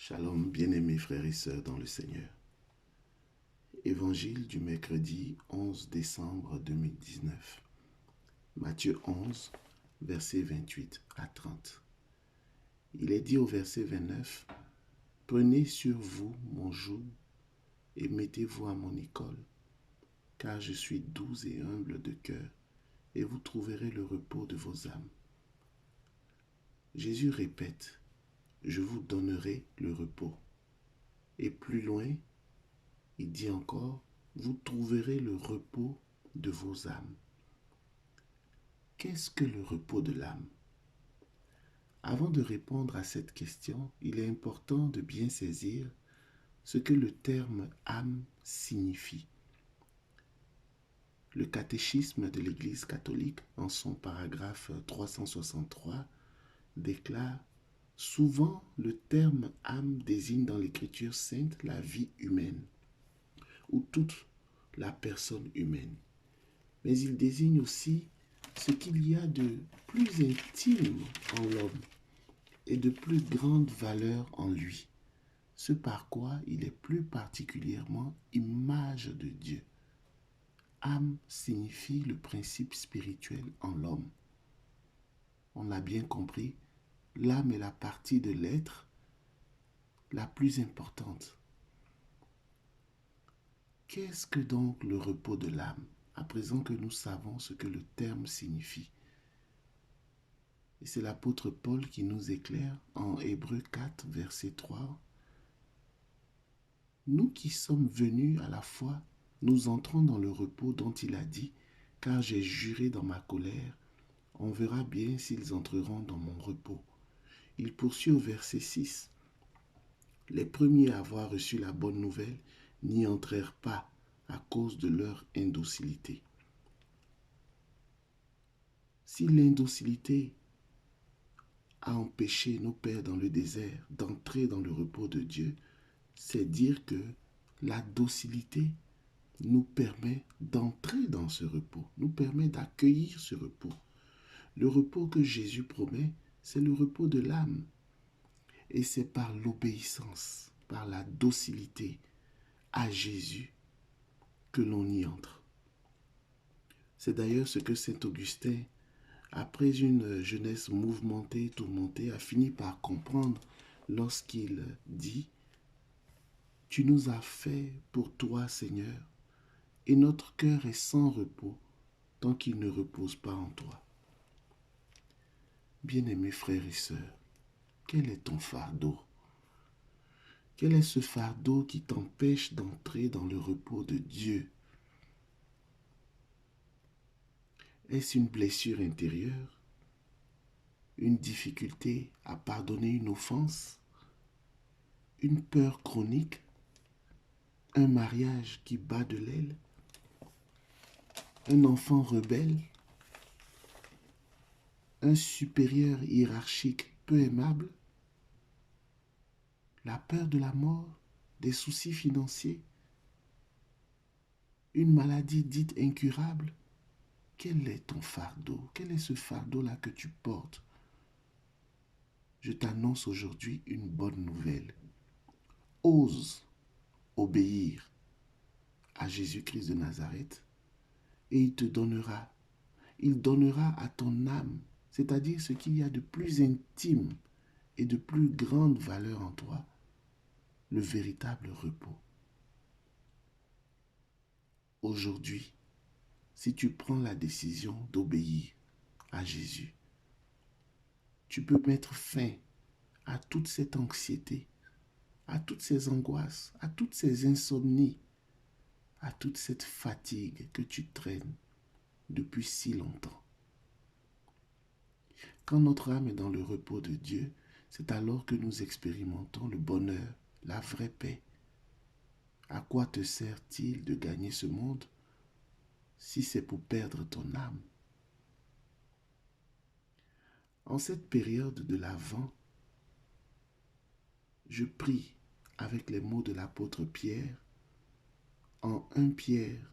Shalom, bien-aimés frères et sœurs dans le Seigneur. Évangile du mercredi 11 décembre 2019. Matthieu 11, versets 28 à 30. Il est dit au verset 29, « Prenez sur vous mon joug et mettez-vous à mon école, car je suis doux et humble de cœur, et vous trouverez le repos de vos âmes. » Jésus répète, « Je vous donnerai le repos. » Et plus loin, il dit encore, « Vous trouverez le repos de vos âmes. » Qu'est-ce que le repos de l'âme? Avant de répondre à cette question, il est important de bien saisir ce que le terme âme signifie. Le catéchisme de l'Église catholique, en son paragraphe 363, déclare « Souvent, le terme âme désigne dans l'Écriture sainte la vie humaine ou toute la personne humaine. Mais il désigne aussi ce qu'il y a de plus intime en l'homme et de plus grande valeur en lui, ce par quoi il est plus particulièrement image de Dieu. Âme signifie le principe spirituel en l'homme. On l'a bien compris, l'âme est la partie de l'être la plus importante. Qu'est-ce que donc le repos de l'âme, à présent que nous savons ce que le terme signifie? Et c'est l'apôtre Paul qui nous éclaire en Hébreux 4, verset 3. « Nous qui sommes venus à la foi, nous entrons dans le repos dont il a dit, car j'ai juré dans ma colère, on verra bien s'ils entreront dans mon repos. » Il poursuit au verset 6. « Les premiers à avoir reçu la bonne nouvelle n'y entrèrent pas à cause de leur indocilité. » Si l'indocilité a empêché nos pères dans le désert d'entrer dans le repos de Dieu, c'est dire que la docilité nous permet d'entrer dans ce repos, nous permet d'accueillir ce repos. Le repos que Jésus promet, c'est le repos de l'âme. Et c'est par l'obéissance, par la docilité à Jésus que l'on y entre. C'est d'ailleurs ce que saint Augustin, après une jeunesse mouvementée, tourmentée, a fini par comprendre lorsqu'il dit « Tu nous as fait pour toi, Seigneur, et notre cœur est sans repos tant qu'il ne repose pas en toi. » Bien-aimés frères et sœurs, quel est ton fardeau? Quel est ce fardeau qui t'empêche d'entrer dans le repos de Dieu? Est-ce une blessure intérieure? Une difficulté à pardonner une offense? Une peur chronique? Un mariage qui bat de l'aile? Un enfant rebelle? Un supérieur hiérarchique peu aimable? La peur de la mort? Des soucis financiers? Une maladie dite incurable? Quel est ton fardeau? Quel est ce fardeau-là que tu portes? Je t'annonce aujourd'hui une bonne nouvelle. Ose obéir à Jésus-Christ de Nazareth et il donnera à ton âme, c'est-à-dire ce qu'il y a de plus intime et de plus grande valeur en toi, le véritable repos. Aujourd'hui, si tu prends la décision d'obéir à Jésus, tu peux mettre fin à toute cette anxiété, à toutes ces angoisses, à toutes ces insomnies, à toute cette fatigue que tu traînes depuis si longtemps. Quand notre âme est dans le repos de Dieu, c'est alors que nous expérimentons le bonheur, la vraie paix. À quoi te sert-il de gagner ce monde si c'est pour perdre ton âme? En cette période de l'Avent, je prie avec les mots de l'apôtre Pierre en 1 Pierre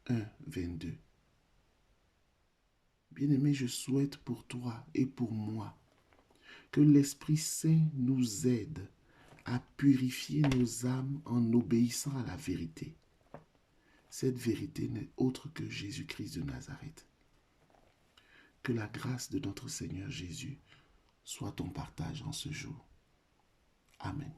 1, 22. Bien-aimé, je souhaite pour toi et pour moi que l'Esprit Saint nous aide à purifier nos âmes en obéissant à la vérité. Cette vérité n'est autre que Jésus-Christ de Nazareth. Que la grâce de notre Seigneur Jésus soit ton partage en ce jour. Amen.